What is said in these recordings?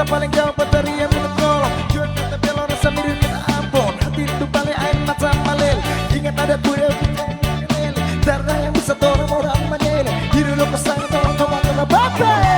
rasa paling jauh petari yang minta tolong. Jual kata belon rasa mirip minta ampun. Hati itu balik air mata malil. Ingat ada kuda menel. Darah yang bisa tolong orang menel. Hidup lo pesan tolong kawan kena bapak.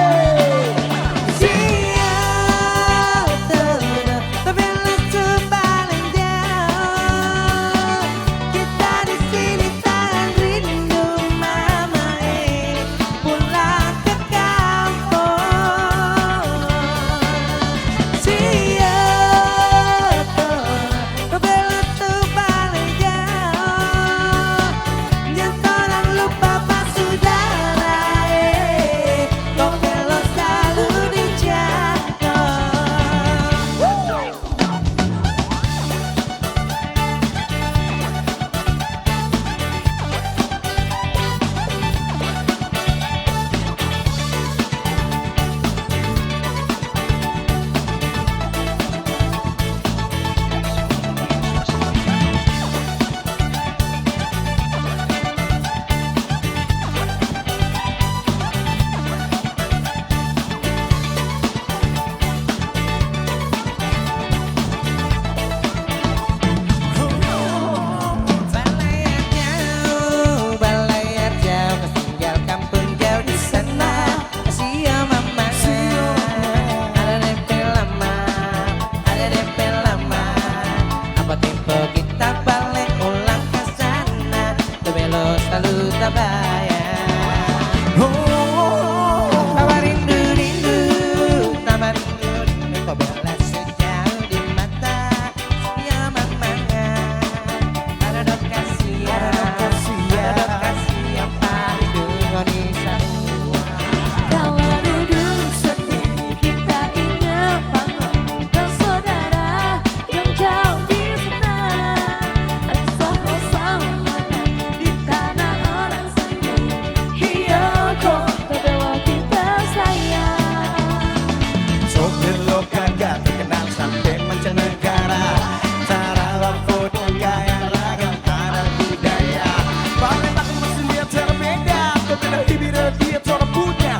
Selalu tak bayar. Tambah rindu, tambah rindu, kau belas sejauh di mata. Ya mamanya, ada dok kasih yang paling dungoni semua. Kalau duduk sedih kita ingat paman dan saudara yang jauh di sana. Ada sama-sama di tanah orang sendiri. Iya kok terbawa kita sayang. Sopir lo kagak terkenal sampai mancanegara. Cara lo foto gaya ragam ada budaya. Palembang mesin dia terbeda. Berbeda bibir dia orang punya.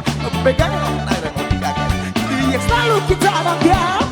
Pegangan ada yang gagal. Itu yang selalu kita bangga.